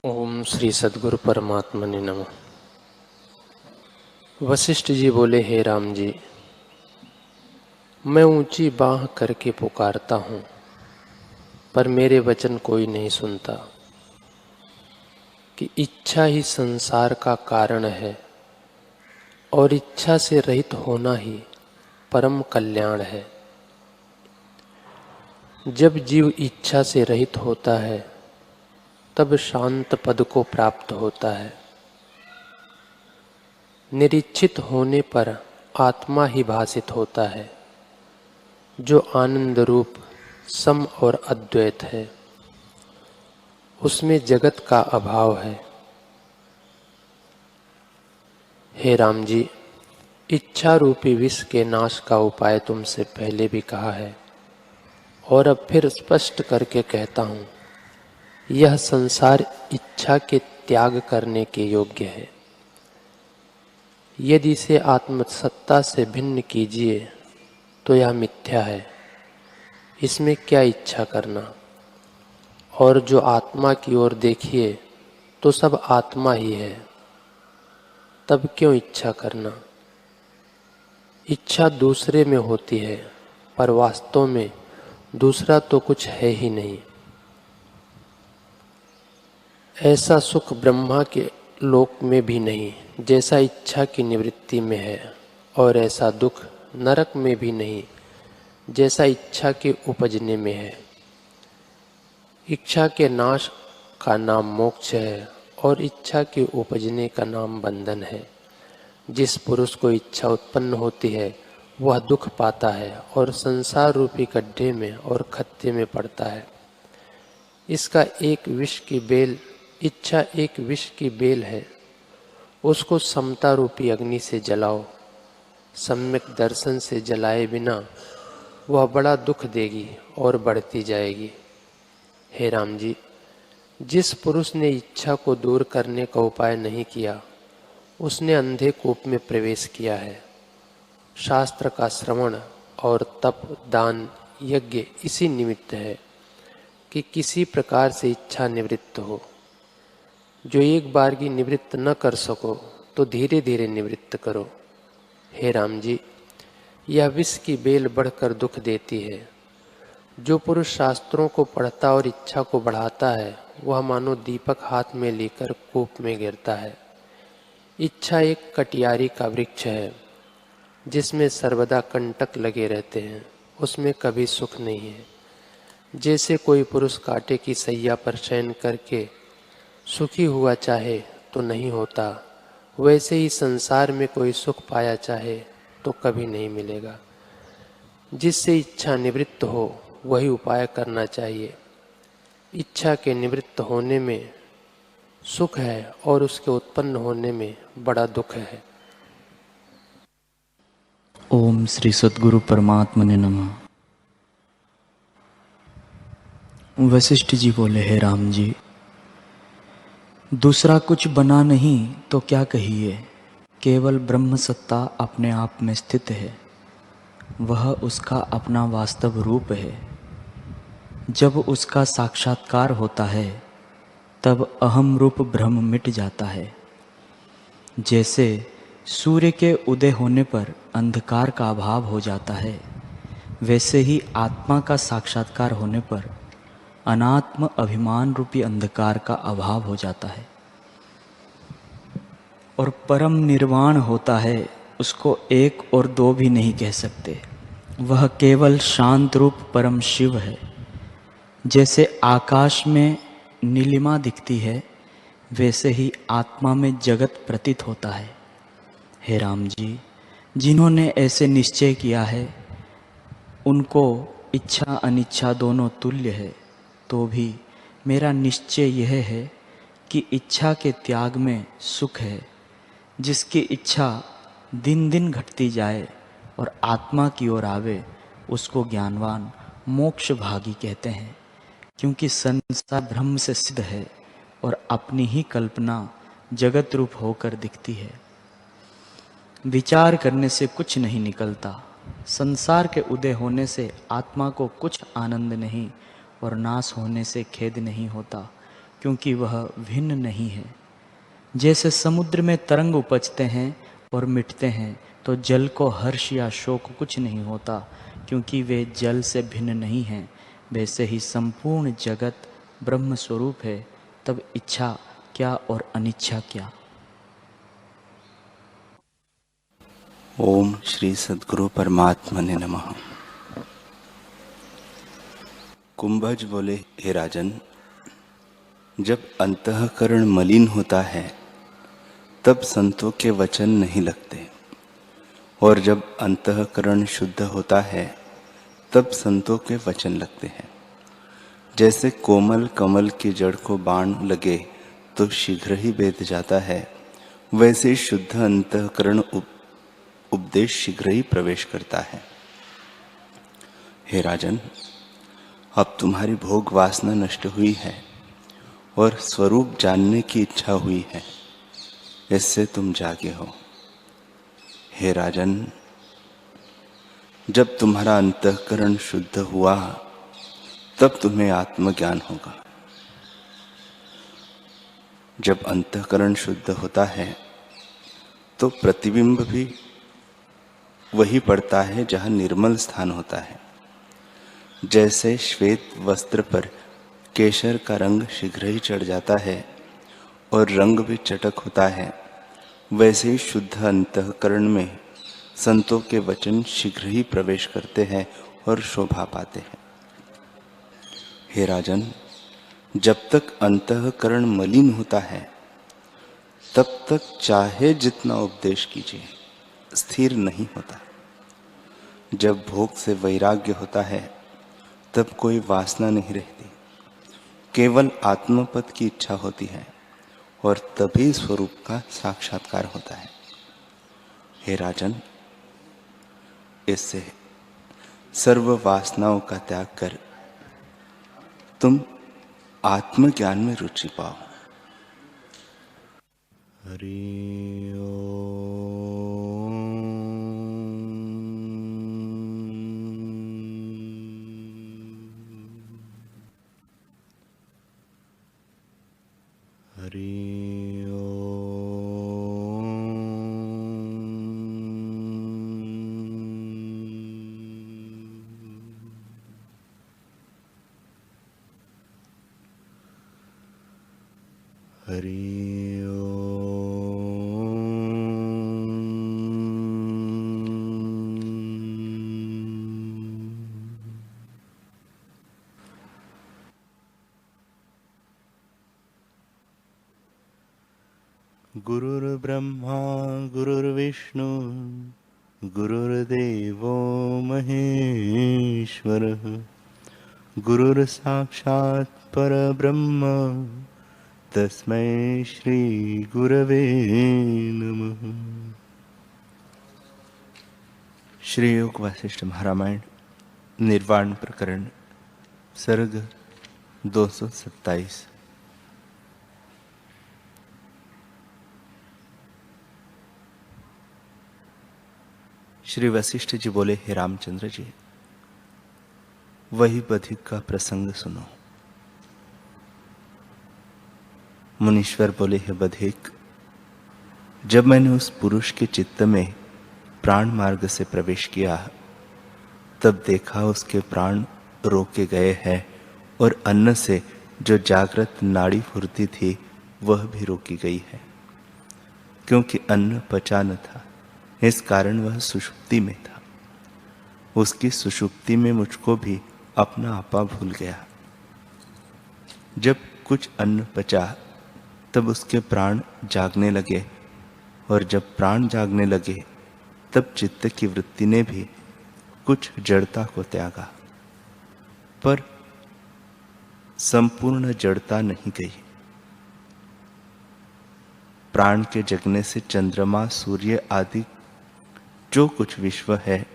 ओम श्री सद्गुरु परमात्मने नमः। वशिष्ठ जी बोले, हे राम जी, मैं ऊंची बाह करके पुकारता हूँ, पर मेरे वचन कोई नहीं सुनता कि इच्छा ही संसार का कारण है और इच्छा से रहित होना ही परम कल्याण है। जब जीव इच्छा से रहित होता है तब शांत पद को प्राप्त होता है। निरीक्षित होने पर आत्मा ही भासित होता है, जो आनंद रूप सम और अद्वैत है। उसमें जगत का अभाव है। हे राम जी, इच्छा रूपी विष के नाश का उपाय तुमसे पहले भी कहा है और अब फिर स्पष्ट करके कहता हूँ। यह संसार इच्छा के त्याग करने के योग्य है। यदि इसे आत्मसत्ता से भिन्न कीजिए तो यह मिथ्या है। इसमें क्या इच्छा करना, और जो आत्मा की ओर देखिए तो सब आत्मा ही है, तब क्यों इच्छा करना। इच्छा दूसरे में होती है, पर वास्तव में दूसरा तो कुछ है ही नहीं। ऐसा सुख ब्रह्मा के लोक में भी नहीं जैसा इच्छा की निवृत्ति में है, और ऐसा दुख नरक में भी नहीं जैसा इच्छा के उपजने में है। इच्छा के नाश का नाम मोक्ष है और इच्छा के उपजने का नाम बंधन है। जिस पुरुष को इच्छा उत्पन्न होती है वह दुख पाता है और संसार रूपी गड्ढे में और खत्ते में पड़ता है। इसका एक विष की बेल, इच्छा एक विष की बेल है। उसको समता रूपी अग्नि से जलाओ। सम्यक दर्शन से जलाए बिना वह बड़ा दुख देगी और बढ़ती जाएगी। हे राम जी, जिस पुरुष ने इच्छा को दूर करने का उपाय नहीं किया उसने अंधे कूप में प्रवेश किया है। शास्त्र का श्रवण और तप, दान, यज्ञ इसी निमित्त है कि किसी प्रकार से इच्छा निवृत्त हो। जो एक बार की निवृत्त न कर सको तो धीरे धीरे निवृत्त करो। हे राम जी, यह विष की बेल बढ़कर दुख देती है। जो पुरुष शास्त्रों को पढ़ता और इच्छा को बढ़ाता है वह मानो दीपक हाथ में लेकर कूप में गिरता है। इच्छा एक कटियारी का वृक्ष है जिसमें सर्वदा कंटक लगे रहते हैं। उसमें कभी सुख नहीं है। जैसे कोई पुरुष कांटे की सैया पर शयन करके सुखी हुआ चाहे तो नहीं होता, वैसे ही संसार में कोई सुख पाया चाहे तो कभी नहीं मिलेगा। जिससे इच्छा निवृत्त हो वही उपाय करना चाहिए। इच्छा के निवृत्त होने में सुख है और उसके उत्पन्न होने में बड़ा दुख है। ओम श्री सद्गुरु परमात्मने नमः। वशिष्ठ जी बोले, हे राम जी, दूसरा कुछ बना नहीं तो क्या कहिए। केवल ब्रह्म सत्ता अपने आप में स्थित है। वह उसका अपना वास्तव रूप है। जब उसका साक्षात्कार होता है तब अहम रूप भ्रम मिट जाता है। जैसे सूर्य के उदय होने पर अंधकार का अभाव हो जाता है, वैसे ही आत्मा का साक्षात्कार होने पर अनात्म अभिमान रूपी अंधकार का अभाव हो जाता है और परम निर्वाण होता है। उसको एक और दो भी नहीं कह सकते। वह केवल शांत रूप परम शिव है। जैसे आकाश में नीलिमा दिखती है वैसे ही आत्मा में जगत प्रतीत होता है। हे राम जी, जिन्होंने ऐसे निश्चय किया है उनको इच्छा अनिच्छा दोनों तुल्य है। तो भी मेरा निश्चय यह है कि इच्छा के त्याग में सुख है। जिसकी इच्छा दिन दिन घटती जाए और आत्मा की ओर आवे उसको ज्ञानवान मोक्ष भागी कहते हैं। क्योंकि संसार ब्रह्म से सिद्ध है और अपनी ही कल्पना जगत रूप होकर दिखती है। विचार करने से कुछ नहीं निकलता। संसार के उदय होने से आत्मा को कुछ आनंद नहीं और नाश होने से खेद नहीं होता, क्योंकि वह भिन्न नहीं है। जैसे समुद्र में तरंग उपजते हैं और मिटते हैं, तो जल को हर्ष या शोक कुछ नहीं होता, क्योंकि वे जल से भिन्न नहीं हैं। वैसे ही संपूर्ण जगत ब्रह्म स्वरूप है, तब इच्छा क्या और अनिच्छा क्या। ओम श्री सद्गुरु परमात्मने नमः। कुंभज बोले, हे राजन, जब अंतःकरण मलिन होता है तब संतों के वचन नहीं लगते, और जब अंतःकरण शुद्ध होता है तब संतों के वचन लगते हैं। जैसे कोमल कमल की जड़ को बाण लगे तो शीघ्र ही बेध जाता है, वैसे शुद्ध अंतःकरण उपदेश शीघ्र ही प्रवेश करता है। हे राजन, अब तुम्हारी भोग वासना नष्ट हुई है और स्वरूप जानने की इच्छा हुई है, इससे तुम जागे हो। हे राजन, जब तुम्हारा अंतःकरण शुद्ध हुआ तब तुम्हें आत्मज्ञान होगा। जब अंतःकरण शुद्ध होता है तो प्रतिबिंब भी वही पड़ता है जहां निर्मल स्थान होता है। जैसे श्वेत वस्त्र पर केशर का रंग शीघ्र ही चढ़ जाता है और रंग भी चटक होता है, वैसे ही शुद्ध अंतःकरण में संतों के वचन शीघ्र ही प्रवेश करते हैं और शोभा पाते हैं। हे राजन, जब तक अंतःकरण मलिन होता है तब तक चाहे जितना उपदेश कीजिए स्थिर नहीं होता। जब भोग से वैराग्य होता है तब कोई वासना नहीं रहती, केवल आत्मपद की इच्छा होती है और तभी स्वरूप का साक्षात्कार होता है। हे राजन, इससे सर्व वासनाओं का त्याग कर तुम आत्मज्ञान में रुचि पाओ। हरि ओम। हरि ओम। हरि ओम। गुरुर्ब्रह्मा गुरुर्विष्णु गुरुर्देवो महेश्वरः, गुरुर्साक्षात् परब्रह्म तस्मै श्री गुरवे नमः। श्री योग वशिष्ठ महारामायण निर्वाण प्रकरण सर्ग 227। श्री वशिष्ठ जी बोले, हे रामचंद्र जी, वही बधिक का प्रसंग सुनो। मुनीश्वर बोले, हे बधिक, जब मैंने उस पुरुष के चित्त में प्राण मार्ग से प्रवेश किया तब देखा उसके प्राण रोके गए हैं और अन्न से जो जागृत नाड़ी फुर्ती थी वह भी रोकी गई है, क्योंकि अन्न पचा न था, इस कारण वह सुषुप्ति में था। उसकी सुषुप्ति में मुझको भी अपना आपा भूल गया। जब कुछ अन्न पचा तब उसके प्राण जागने लगे, और जब प्राण जागने लगे तब चित्त की वृत्ति ने भी कुछ जड़ता को त्यागा, पर संपूर्ण जड़ता नहीं गई। प्राण के जगने से चंद्रमा, सूर्य आदि जो कुछ विश्व है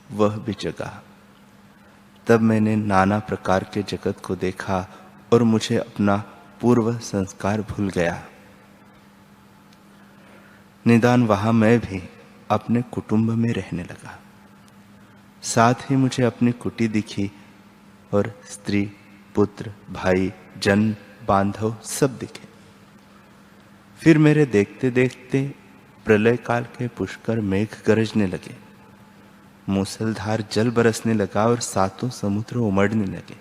वह भी जगा। तब मैंने नाना प्रकार के जगत को देखा और मुझे अपना पूर्व संस्कार भूल गया। निदान वहां मैं भी अपने कुटुंब में रहने लगा। साथ ही मुझे अपनी कुटी दिखी और स्त्री, पुत्र, भाई, जन बांधव सब दिखे। फिर मेरे देखते देखते प्रलय काल के पुष्कर मेघ गरजने लगे, मूसलधार जल बरसने लगा और सातों समुद्र उमड़ने लगे।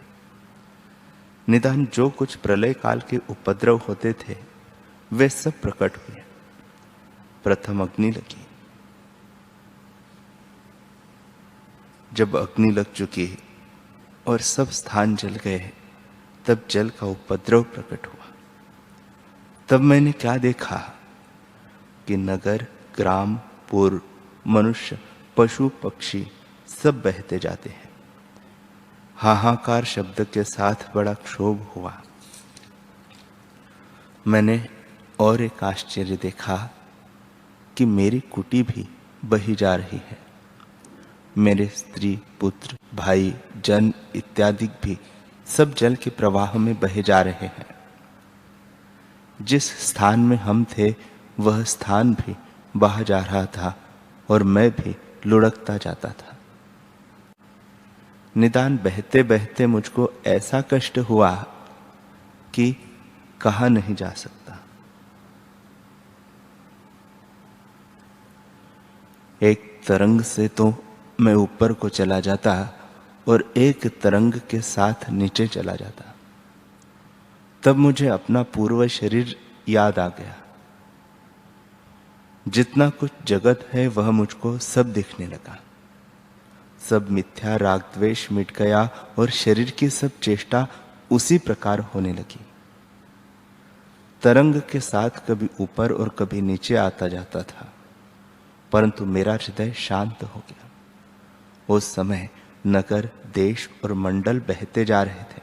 निदान जो कुछ प्रलय काल के उपद्रव होते थे वे सब प्रकट हुए। प्रथम अग्नि लगी। जब अग्नि लग चुकी और सब स्थान जल गए, तब जल का उपद्रव प्रकट हुआ। तब मैंने क्या देखा कि नगर, ग्राम, पुर, मनुष्य, पशु, पक्षी सब बहते जाते हैं। हाहाकार शब्द के साथ बड़ा क्षोभ हुआ। मैंने और एक आश्चर्य देखा कि मेरी कुटी भी बही जा रही है। मेरे स्त्री, पुत्र, भाई, जन इत्यादि भी सब जल के प्रवाह में बहे जा रहे हैं। जिस स्थान में हम थे वह स्थान भी बहा जा रहा था और मैं भी लुढ़कता जाता था। निदान बहते बहते मुझको ऐसा कष्ट हुआ कि कहा नहीं जा सकता। एक तरंग से तो मैं ऊपर को चला जाता और एक तरंग के साथ नीचे चला जाता। तब मुझे अपना पूर्व शरीर याद आ गया। जितना कुछ जगत है वह मुझको सब दिखने लगा। सब मिथ्या, राग द्वेष मिट गया और शरीर की सब चेष्टा उसी प्रकार होने लगी। तरंग के साथ कभी ऊपर और कभी नीचे आता जाता था, परंतु मेरा हृदय शांत हो गया। उस समय नगर, देश और मंडल बहते जा रहे थे।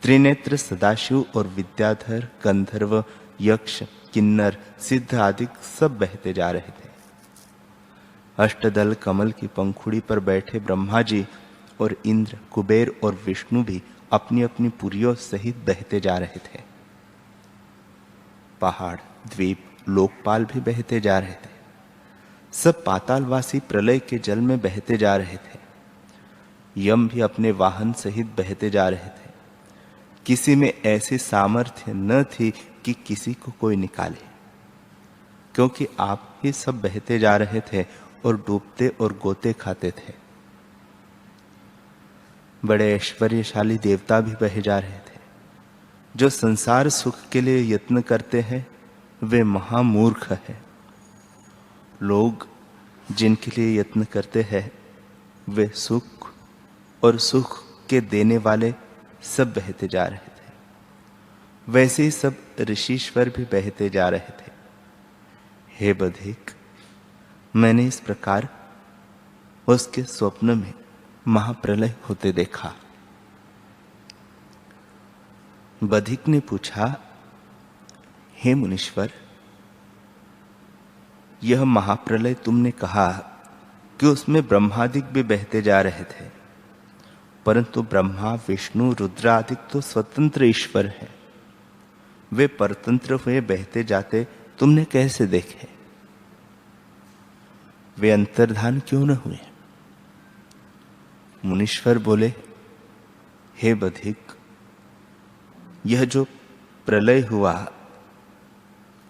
त्रिनेत्र सदाशिव और विद्याधर, गंधर्व, यक्ष, किन्नर, सिद्ध आदि सब बहते जा रहे थे। अष्टदल कमल की पंखुड़ी पर बैठे ब्रह्मा जी और इंद्र, कुबेर और विष्णु भी अपनी अपनी पुरियों सहित बहते जा रहे थे। पहाड़, द्वीप, लोकपाल भी बहते जा रहे थे। सब पातालवासी प्रलय के जल में बहते जा रहे थे। यम भी अपने वाहन सहित बहते जा रहे थे। किसी में ऐसी सामर्थ्य न थी कि किसी को कोई निकाले, क्योंकि आप ही सब बहते जा रहे थे और डूबते और गोते खाते थे। बड़े ऐश्वर्यशाली देवता भी बहे जा रहे थे। जो संसार सुख के लिए यत्न करते हैं वे महामूर्ख हैं। लोग जिनके लिए यत्न करते हैं वे सुख और सुख के देने वाले सब बहते जा रहे थे। वैसे ही सब ऋषीश्वर भी बहते जा रहे थे। हे बधिक, मैंने इस प्रकार उसके स्वप्न में महाप्रलय होते देखा। बधिक ने पूछा, हे मुनीश्वर, यह महाप्रलय तुमने कहा कि उसमें ब्रह्मादिक भी बहते जा रहे थे, परंतु ब्रह्मा, विष्णु, रुद्रादिक तो स्वतंत्र ईश्वर है। वे परतंत्र हुए बहते जाते तुमने कैसे देखे? वे अंतर्धान क्यों न हुए? मुनीश्वर बोले, हे बधिक, यह जो प्रलय हुआ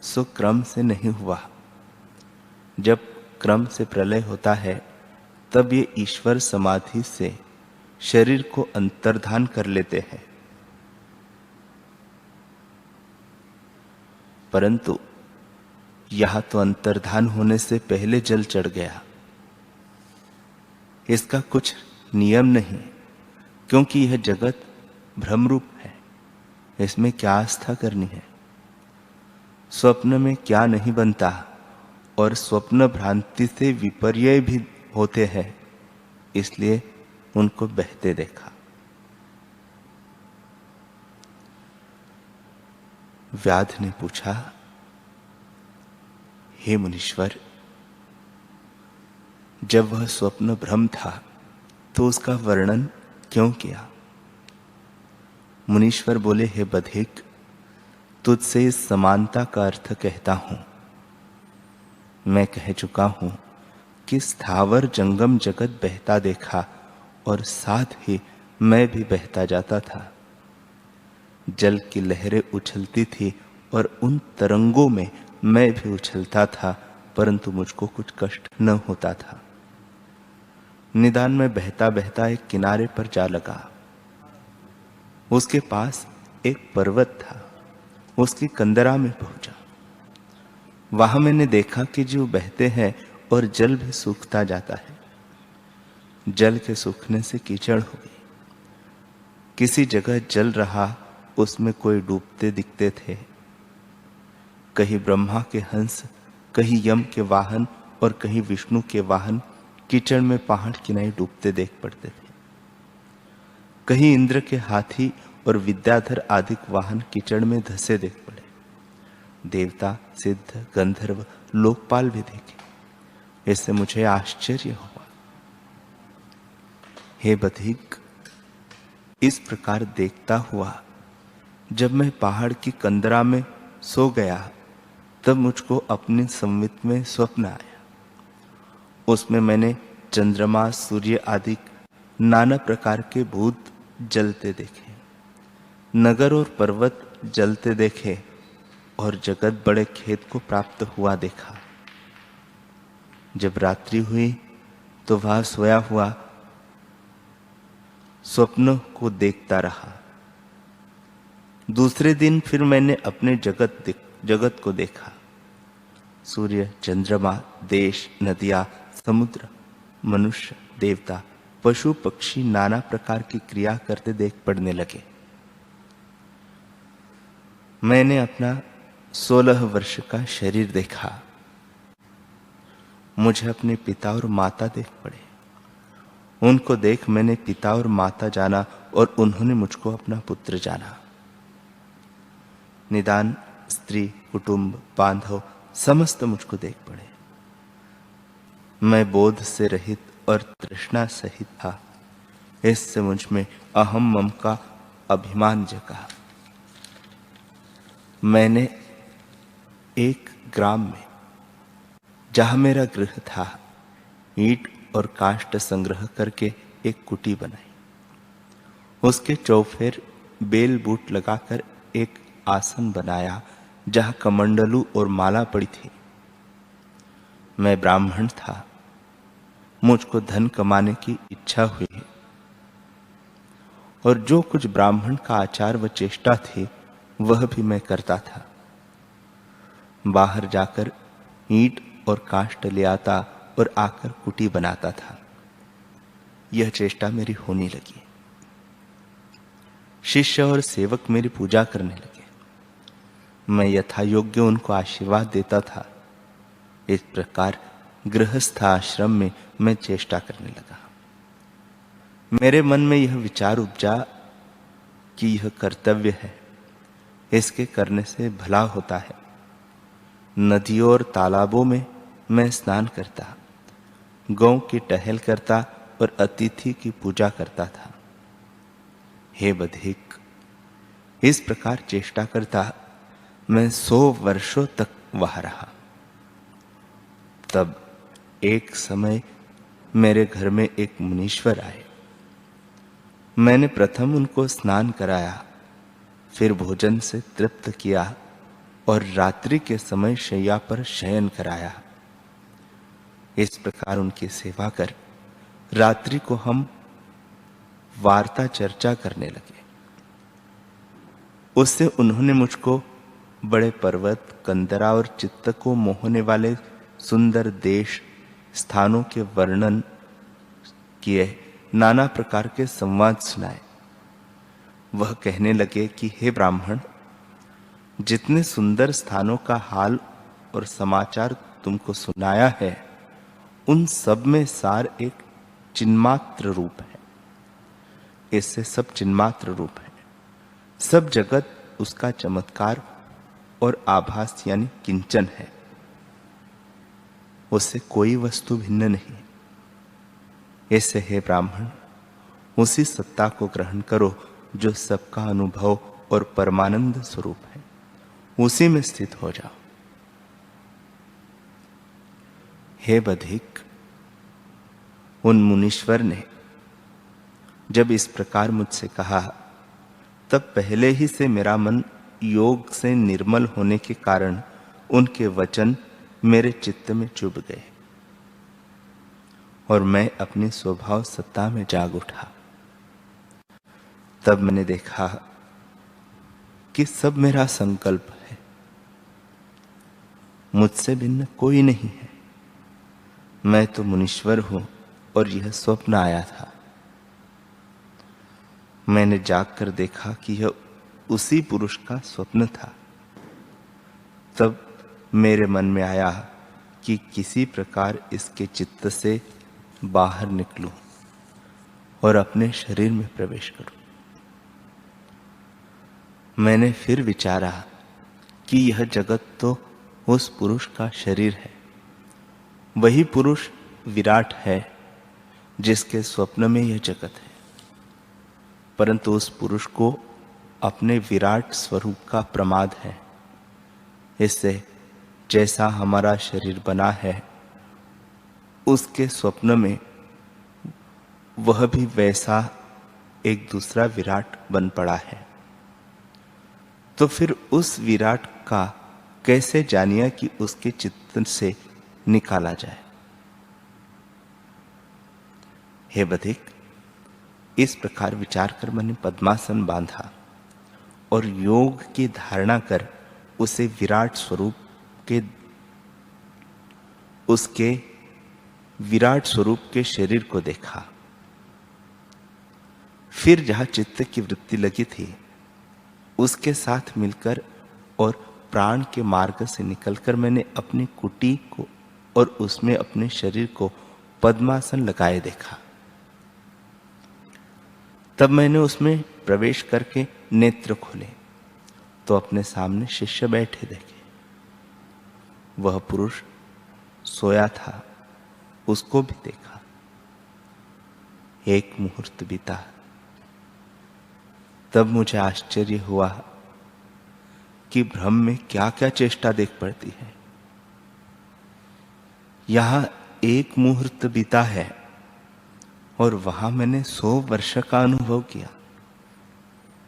सो क्रम से नहीं हुआ। जब क्रम से प्रलय होता है तब ये ईश्वर समाधि से शरीर को अंतर्धान कर लेते हैं, परंतु यहां तो अंतर्धान होने से पहले जल चढ़ गया। इसका कुछ नियम नहीं, क्योंकि यह जगत भ्रमरूप है। इसमें क्या आस्था करनी है? स्वप्न में क्या नहीं बनता, और स्वप्न भ्रांति से विपर्य भी होते हैं, इसलिए उनको बहते देखा। व्याध ने पूछा, हे मुनीश्वर, जब वह स्वप्न भ्रम था तो उसका वर्णन क्यों किया? मुनीश्वर बोले, हे बधिक, तुझसे इस समानता का अर्थ कहता हूं। मैं कह चुका हूं कि स्थावर जंगम जगत बहता देखा और साथ ही मैं भी बहता जाता था। जल की लहरें उछलती थी और उन तरंगों में मैं भी उछलता था, परंतु मुझको कुछ कष्ट न होता था। निदान में बहता बहता एक किनारे पर जा लगा। उसके पास एक पर्वत था, उसकी कंदरा में पहुंचा। वहां मैंने देखा कि जीव बहते हैं और जल भी सूखता जाता है। जल के सूखने से कीचड़ हो गई। किसी जगह जल रहा, उसमें कोई डूबते दिखते थे। कहीं ब्रह्मा के हंस, कहीं यम के वाहन और कहीं विष्णु के वाहन कीचड़ में पहाड़ किनारे डूबते देख पड़ते थे। कहीं इंद्र के हाथी और विद्याधर आदि वाहन कीचड़ में धसे देख पड़े। देवता, सिद्ध, गंधर्व, लोकपाल भी देखे। इससे मुझे आश्चर्य हुआ। हे बधिक, इस प्रकार देखता हुआ जब मैं पहाड़ की कंदरा में सो गया, तब मुझको अपने संवित में स्वप्न आया। उसमें मैंने चंद्रमा, सूर्य आदि नाना प्रकार के भूत जलते देखे, नगर और पर्वत जलते देखे और जगत बड़े खेत को प्राप्त हुआ देखा। जब रात्रि हुई तो वह सोया हुआ स्वप्न को देखता रहा। दूसरे दिन फिर मैंने अपने जगत को देखा। सूर्य, चंद्रमा, देश, नदियां, समुद्र, मनुष्य, देवता, पशु, पक्षी नाना प्रकार की क्रिया करते देख पड़ने लगे। मैंने अपना 16 वर्ष का शरीर देखा। मुझे अपने पिता और माता देख पड़े। उनको देख मैंने पिता और माता जाना और उन्होंने मुझको अपना पुत्र जाना। निदान स्त्री, कुटुंब, बांधव समस्त मुझको देख पड़े। मैं बोध से रहित और तृष्णा सहित था। इससे मुझ में अहम मम का अभिमान जगा। मैंने एक ग्राम में, जहां मेरा गृह था, ईंट और काष्ठ संग्रह करके एक कुटी बनाई। उसके चौफेर बेल बूट लगाकर एक आसन बनाया, जहां कमंडलू और माला पड़ी थी। मैं ब्राह्मण था। मुझको धन कमाने की इच्छा हुई और जो कुछ ब्राह्मण का आचार व चेष्टा थी वह भी मैं करता था। बाहर जाकर ईंट और काष्ठ ले आता और आकर कुटी बनाता था। यह चेष्टा मेरी होने लगी। शिष्य और सेवक मेरी पूजा करने लगे। मैं यथा योग्य उनको आशीर्वाद देता था। इस प्रकार गृहस्थ आश्रम में मैं चेष्टा करने लगा। मेरे मन में यह विचार उपजा कि यह कर्तव्य है, इसके करने से भला होता है। नदियों और तालाबों में मैं स्नान करता, गौ की टहल करता और अतिथि की पूजा करता था। हे बधिक, इस प्रकार चेष्टा करता मैं 100 वर्षों तक वहां रहा। तब एक समय मेरे घर में एक मुनीश्वर आए। मैंने प्रथम उनको स्नान कराया, फिर भोजन से तृप्त किया और रात्रि के समय शैया पर शयन कराया। इस प्रकार उनकी सेवा कर रात्रि को हम वार्ता चर्चा करने लगे। उससे उन्होंने मुझको बड़े पर्वत, कंदरा और चित्त को मोहने वाले सुंदर देश, स्थानों के वर्णन किए, नाना प्रकार के संवाद सुनाए। वह कहने लगे कि हे ब्राह्मण, जितने सुंदर स्थानों का हाल और समाचार तुमको सुनाया है, उन सब में सार एक चिन्मात्र रूप है। इससे सब चिन्मात्र रूप है। सब जगत उसका चमत्कार और आभास यानी किंचन है। उससे कोई वस्तु भिन्न नहीं। ऐसे हे ब्राह्मण, उसी सत्ता को ग्रहण करो जो सबका अनुभव और परमानंद स्वरूप है। उसी में स्थित हो जाओ। हे बधिक, उन मुनीश्वर ने जब इस प्रकार मुझसे कहा, तब पहले ही से मेरा मन योग से निर्मल होने के कारण उनके वचन मेरे चित्त में चुभ गए और मैं अपनी स्वभाव सत्ता में जाग उठा। तब मैंने देखा कि सब मेरा संकल्प है, मुझसे भिन्न कोई नहीं है। मैं तो मुनीश्वर हूं और यह स्वप्न आया था। मैंने जागकर देखा कि यह उसी पुरुष का स्वप्न था। तब मेरे मन में आया कि किसी प्रकार इसके चित्त से बाहर निकलूं और अपने शरीर में प्रवेश करूं। मैंने फिर विचारा कि यह जगत तो उस पुरुष का शरीर है। वही पुरुष विराट है जिसके स्वप्न में यह जगत है, परंतु उस पुरुष को अपने विराट स्वरूप का प्रमाद है। इससे जैसा हमारा शरीर बना है, उसके स्वप्न में वह भी वैसा एक दूसरा विराट बन पड़ा है। तो फिर उस विराट का कैसे जानिए कि उसके चित्त से निकाला जाए। हे बधिक, इस प्रकार विचार कर मैंने पद्मासन बांधा और योग की धारणा कर उसे विराट स्वरूप के उसके विराट स्वरूप के शरीर को देखा। फिर जहां चित्त की वृत्ति लगी थी उसके साथ मिलकर और प्राण के मार्ग से निकलकर मैंने अपनी कुटी को और उसमें अपने शरीर को पद्मासन लगाए देखा। तब मैंने उसमें प्रवेश करके नेत्र खोले तो अपने सामने शिष्य बैठे देखे। वह पुरुष सोया था, उसको भी देखा। एक मुहूर्त बीता, तब मुझे आश्चर्य हुआ कि भ्रम में क्या क्या चेष्टा देख पड़ती है। यहां एक मुहूर्त बीता है और वहां मैंने 100 वर्ष का अनुभव किया।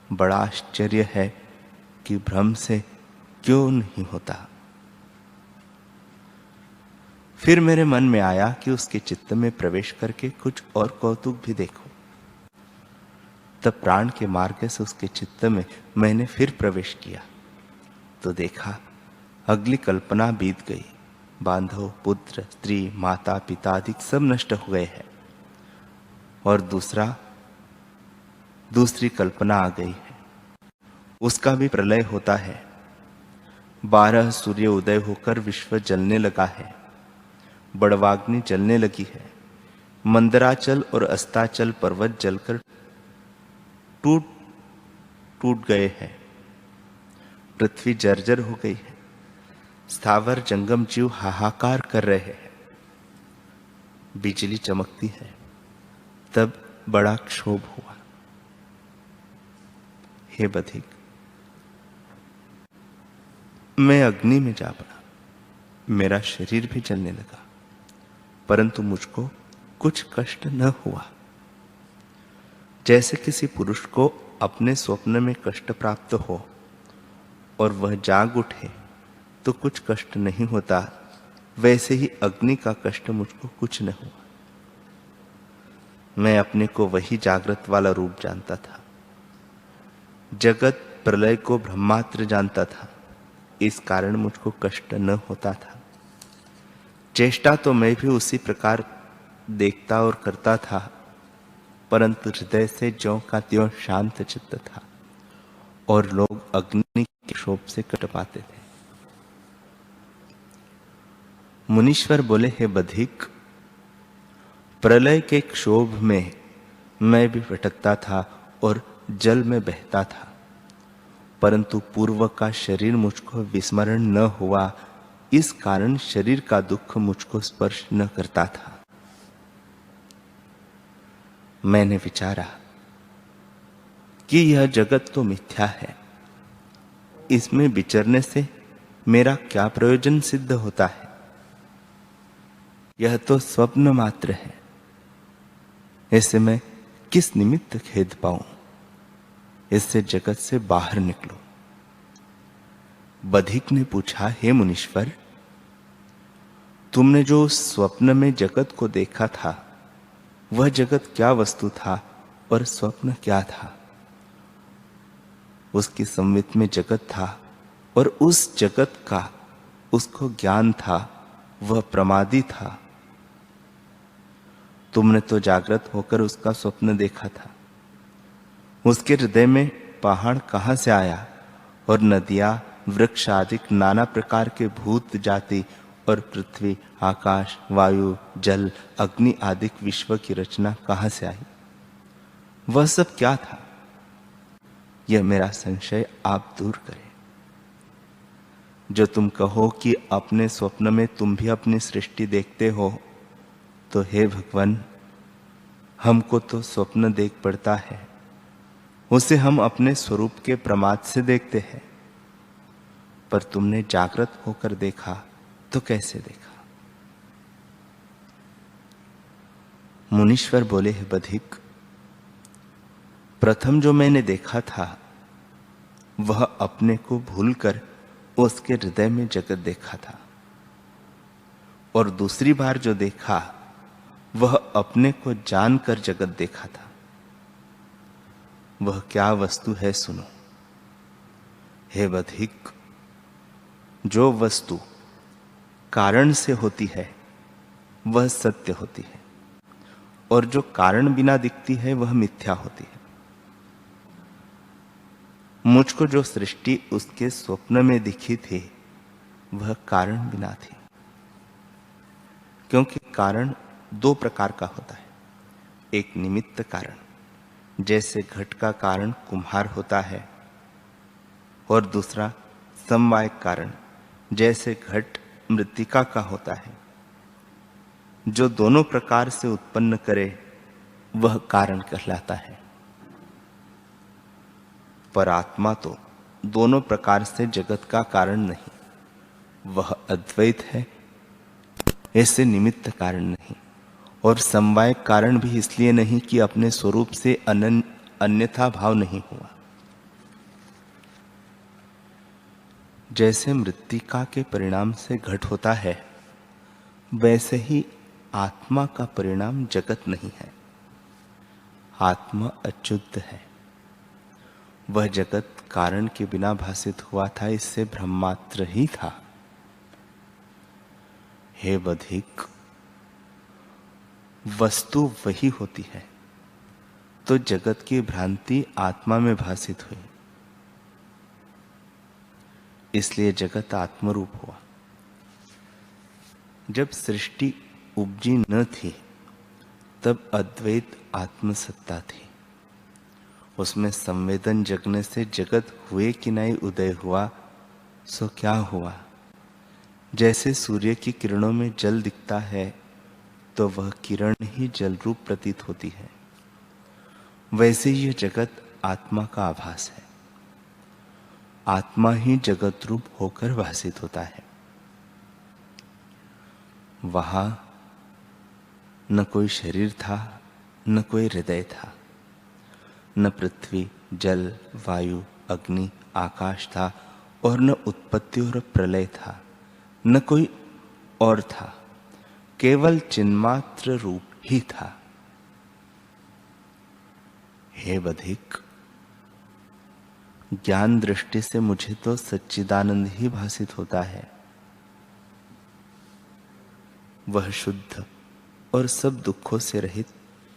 बड़ा आश्चर्य है कि भ्रम से क्यों नहीं होता। फिर मेरे मन में आया कि उसके चित्त में प्रवेश करके कुछ और कौतुक भी देखो। तब प्राण के मार्ग से उसके चित्त में मैंने फिर प्रवेश किया तो देखा अगली कल्पना बीत गई। बांधव, पुत्र, स्त्री, माता, पिता आदि सब नष्ट हो गए हैं और दूसरी कल्पना आ गई है। उसका भी प्रलय होता है। 12 सूर्य उदय होकर विश्व जलने लगा है। बड़वाग्नि जलने लगी है। मंदराचल और अस्ताचल पर्वत जलकर टूट गए हैं। पृथ्वी जर्जर हो गई है। स्थावर जंगम जीव हाहाकार कर रहे हैं। बिजली चमकती है। तब बड़ा क्षोभ हुआ। हे बधिक, मैं अग्नि में जा पड़ा। मेरा शरीर भी जलने लगा, परंतु मुझको कुछ कष्ट न हुआ। जैसे किसी पुरुष को अपने स्वप्न में कष्ट प्राप्त हो और वह जाग उठे तो कुछ कष्ट नहीं होता, वैसे ही अग्नि का कष्ट मुझको कुछ न हुआ। मैं अपने को वही जागृत वाला रूप जानता था। जगत प्रलय को ब्रह्मात्र जानता था, इस कारण मुझको कष्ट न होता था। चेष्टा तो मैं भी उसी प्रकार देखता और करता था, परंतु हृदय से ज्यों का त्यों शांत चित्त था और लोग अग्नि के क्षोभ से कट पाते थे। मुनीश्वर बोले, हे बधिक, प्रलय के क्षोभ में मैं भी भटकता था और जल में बहता था, परंतु पूर्व का शरीर मुझको विस्मरण न हुआ, इस कारण शरीर का दुख मुझको स्पर्श न करता था। मैंने विचारा कि यह जगत तो मिथ्या है, इसमें विचरने से मेरा क्या प्रयोजन सिद्ध होता है। यह तो स्वप्न मात्र है, ऐसे मैं किस निमित्त खेद पाऊं। इससे जगत से बाहर निकलो। बधिक ने पूछा, हे मुनीश्वर, तुमने जो स्वप्न में जगत को देखा था, वह जगत क्या वस्तु था और स्वप्न क्या था? उसकी संवित में जगत था और उस जगत का उसको ज्ञान था, वह प्रमादी था। तुमने तो जागृत होकर उसका स्वप्न देखा था। उसके हृदय में पहाड़ कहां से आया और नदियां, वृक्ष आदि नाना प्रकार के भूत जाति और पृथ्वी, आकाश, वायु, जल, अग्नि आदि विश्व की रचना कहां से आई? वह सब क्या था? यह मेरा संशय आप दूर करें। जो तुम कहो कि अपने स्वप्न में तुम भी अपनी सृष्टि देखते हो, तो हे भगवान, हमको तो स्वप्न देख पड़ता है, उसे हम अपने स्वरूप के प्रमाद से देखते हैं। पर तुमने जागृत होकर देखा तो कैसे देखा? मुनीश्वर बोले, हे बधिक, प्रथम जो मैंने देखा था वह अपने को भूलकर उसके हृदय में जगत देखा था, और दूसरी बार जो देखा वह अपने को जानकर जगत देखा था। वह क्या वस्तु है सुनो। हे बधिक, जो वस्तु कारण से होती है वह सत्य होती है, और जो कारण बिना दिखती है वह मिथ्या होती है। मुझको जो सृष्टि उसके स्वप्न में दिखी थी वह कारण बिना थी, क्योंकि कारण दो प्रकार का होता है। एक निमित्त कारण, जैसे घट का कारण कुम्हार होता है, और दूसरा समवायक कारण, जैसे घट मृत्तिका का होता है। जो दोनों प्रकार से उत्पन्न करे वह कारण कहलाता है। पर आत्मा तो दोनों प्रकार से जगत का कारण नहीं, वह अद्वैत है, ऐसे निमित्त कारण नहीं, और समवाय कारण भी इसलिए नहीं कि अपने स्वरूप से अन्यथा भाव नहीं हुआ। जैसे मृत्तिका के परिणाम से घट होता है, वैसे ही आत्मा का परिणाम जगत नहीं है। आत्मा अच्युत है। वह जगत कारण के बिना भासित हुआ था, इससे ब्रह्मात्र ही था। हे बधिक, वस्तु वही होती है, तो जगत की भ्रांति आत्मा में भासित हुई, इसलिए जगत आत्मरूप हुआ। जब सृष्टि उपजी न थी तब अद्वैत आत्मसत्ता थी। उसमें संवेदन जगने से जगत हुए कि नहीं उदय हुआ, सो क्या हुआ। जैसे सूर्य की किरणों में जल दिखता है तो वह किरण ही जल रूप प्रतीत होती है, वैसे यह जगत आत्मा का आभास है। आत्मा ही जगत रूप होकर भासित होता है। वहां न कोई शरीर था, न कोई हृदय था, न पृथ्वी, जल, वायु, अग्नि, आकाश था, और न उत्पत्ति और प्रलय था, न कोई और था, केवल चिन्मात्र रूप ही था। हे बधिक, ज्ञान दृष्टि से मुझे तो सच्चिदानंद ही भासित होता है। वह शुद्ध और सब दुखों से रहित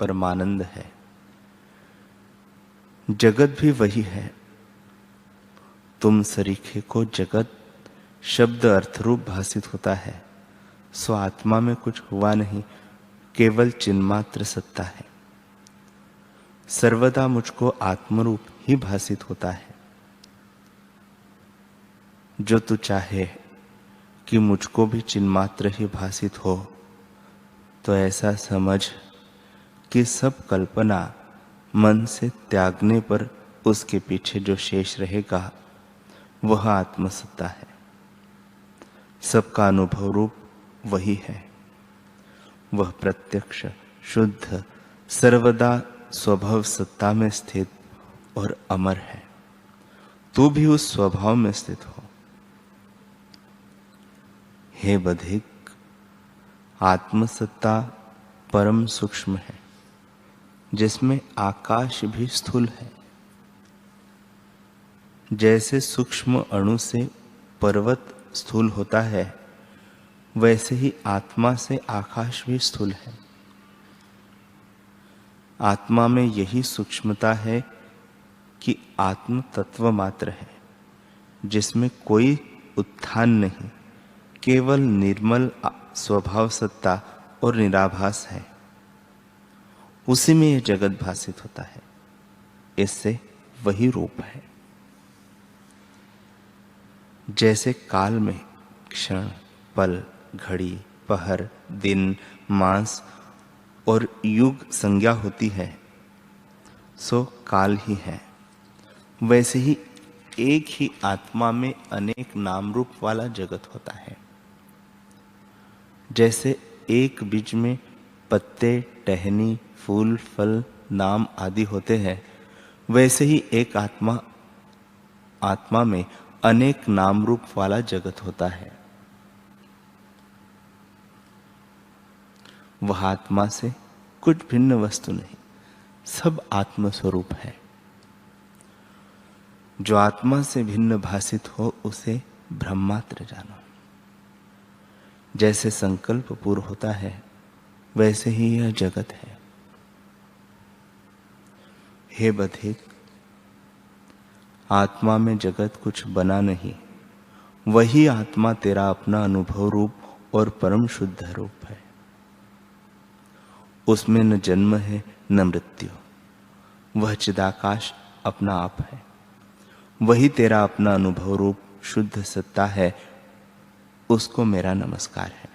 परमानंद है। जगत भी वही है। तुम सरीखे को जगत शब्द अर्थरूप भासित होता है, सो आत्मा में कुछ हुआ नहीं, केवल चिन्मात्र सत्ता है। सर्वदा मुझको आत्मरूप ही भासित होता है। जो तू चाहे कि मुझको भी चिन्मात्र ही भासित हो, तो ऐसा समझ कि सब कल्पना मन से त्यागने पर उसके पीछे जो शेष रहेगा वह आत्मसत्ता है। सबका अनुभव रूप वही है। वह प्रत्यक्ष, शुद्ध, सर्वदा स्वभाव सत्ता में स्थित और अमर है, तू भी उस स्वभाव में स्थित हो। हे बधिक, आत्मसत्ता परम सूक्ष्म है, जिसमें आकाश भी स्थूल है। जैसे सूक्ष्म अणु से पर्वत स्थूल होता है, वैसे ही आत्मा से आकाश भी स्थूल है। आत्मा में यही सूक्ष्मता है कि आत्म तत्व मात्र है, जिसमें कोई उत्थान नहीं, केवल निर्मल स्वभाव सत्ता और निराभास है। उसी में यह जगत भासित होता है, इससे वही रूप है। जैसे काल में क्षण, पल, घड़ी, पहर, दिन, मास और युग संज्ञा होती है, सो काल ही है। वैसे ही एक ही आत्मा में अनेक नाम रूप वाला जगत होता है। जैसे एक बीज में पत्ते, टहनी, फूल, फल, नाम आदि होते हैं, वैसे ही एक आत्मा में अनेक नाम रूप वाला जगत होता है। वह आत्मा से कुछ भिन्न वस्तु नहीं, सब आत्म स्वरूप है। जो आत्मा से भिन्न भासित हो, उसे ब्रह्मात्र जानो। जैसे संकल्प पूर्ण होता है, वैसे ही यह जगत है। हे बधिक, आत्मा में जगत कुछ बना नहीं, वही आत्मा तेरा अपना अनुभव रूप और परम शुद्ध रूप है। उसमें न जन्म है न मृत्यु, वह चिदाकाश अपना आप है। वही तेरा अपना अनुभव रूप शुद्ध सत्ता है, उसको मेरा नमस्कार है।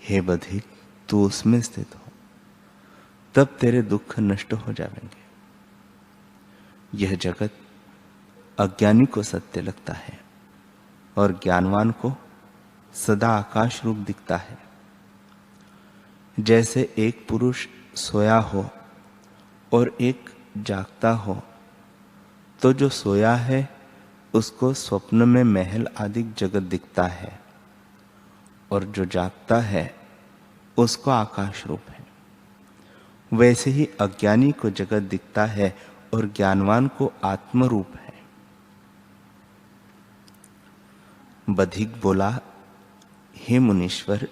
हे बधिक, तू उसमें स्थित हो, तब तेरे दुख नष्ट हो जाएंगे। यह जगत अज्ञानी को सत्य लगता है और ज्ञानवान को सदा आकाश रूप दिखता है। जैसे एक पुरुष सोया हो और एक जागता हो, तो जो सोया है उसको स्वप्न में महल आदि जगत दिखता है, और जो जागता है उसको आकाश रूप है। वैसे ही अज्ञानी को जगत दिखता है और ज्ञानवान को आत्म रूप है। बधिक बोला, हे मुनीश्वर,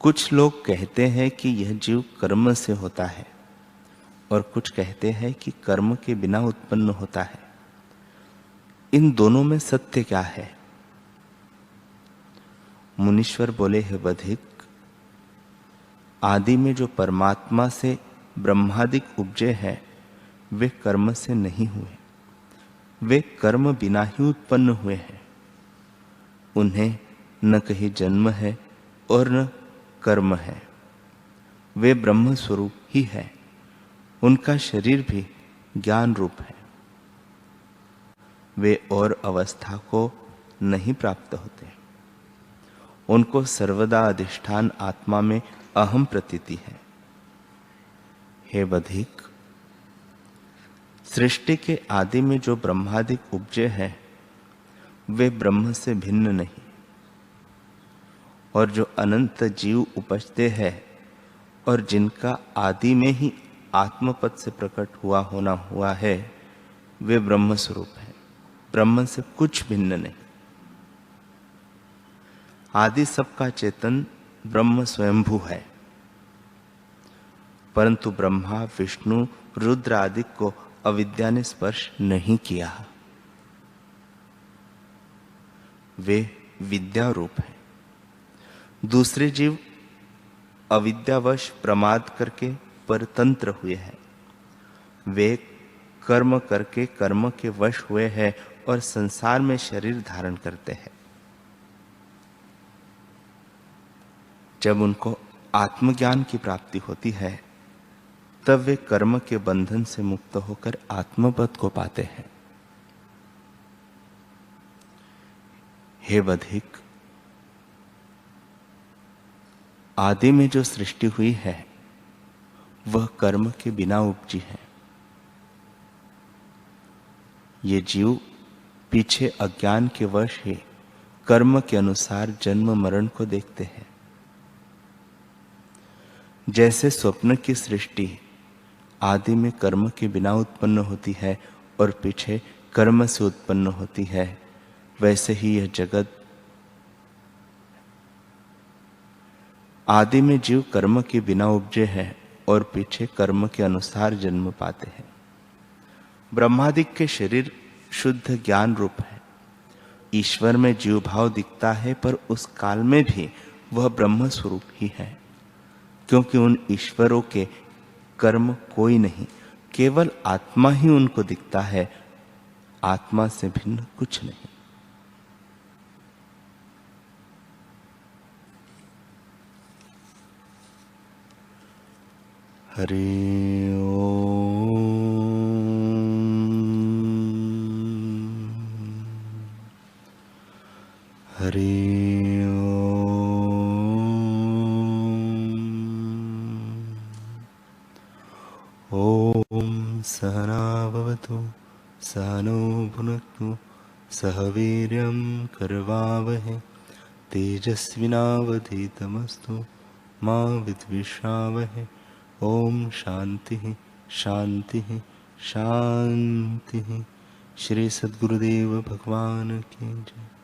कुछ लोग कहते हैं कि यह जीव कर्म से होता है, और कुछ कहते हैं कि कर्म के बिना उत्पन्न होता है। इन दोनों में सत्य क्या है? मुनीश्वर बोले, हे बधिक, आदि में जो परमात्मा से ब्रह्मादिक उपजे हैं, वे कर्म से नहीं हुए, वे कर्म बिना ही उत्पन्न हुए हैं। उन्हें न कहीं जन्म है और न कर्म है, वे ब्रह्म स्वरूप ही है। उनका शरीर भी ज्ञान रूप है। वे और अवस्था को नहीं प्राप्त होते। उनको सर्वदा अधिष्ठान आत्मा में अहम प्रतीति है। हे बधिक, सृष्टि के आदि में जो ब्रह्मादिक उपजे हैं, वे ब्रह्म से भिन्न नहीं, और जो अनंत जीव उपजते हैं और जिनका आदि में ही आत्मपद से प्रकट हुआ है, वे ब्रह्म स्वरूप है, ब्रह्म से कुछ भिन्न नहीं। आदि सबका चेतन ब्रह्म स्वयंभू है, परंतु ब्रह्मा, विष्णु, रुद्र आदि को अविद्या ने स्पर्श नहीं किया। वे विद्या रूप है। दूसरे जीव अविद्यावश प्रमाद करके परतंत्र हुए हैं। वे कर्म करके कर्म के वश हुए हैं और संसार में शरीर धारण करते हैं। जब उनको आत्मज्ञान की प्राप्ति होती है, तब वे कर्म के बंधन से मुक्त होकर आत्मपद को पाते हैं। हे बधिक, आदि में जो सृष्टि हुई है, वह कर्म के बिना उपजी है। ये जीव पीछे अज्ञान के वश ही कर्म के अनुसार जन्म मरण को देखते हैं। जैसे स्वप्न की सृष्टि आदि में कर्म के बिना उत्पन्न होती है और पीछे कर्म से उत्पन्न होती है, वैसे ही यह जगत आदि में जीव कर्म के बिना उपजे है और पीछे कर्म के अनुसार जन्म पाते हैं। ब्रह्मादिक के शरीर शुद्ध ज्ञान रूप है। ईश्वर में जीव भाव दिखता है, पर उस काल में भी वह ब्रह्म स्वरूप ही है, क्योंकि उन ईश्वरों के कर्म कोई नहीं, केवल आत्मा ही उनको दिखता है, आत्मा से भिन्न कुछ नहीं। हरि ओम। हरि ओम। सहना भवतु सहनो भुनक्तु सह वीर्यं करवावहै तेजस्विनावधीतमस्तु मा विद्विषावहै। ओम शांति शांति शांति। श्री सद्गुरुदेव भगवान की जय।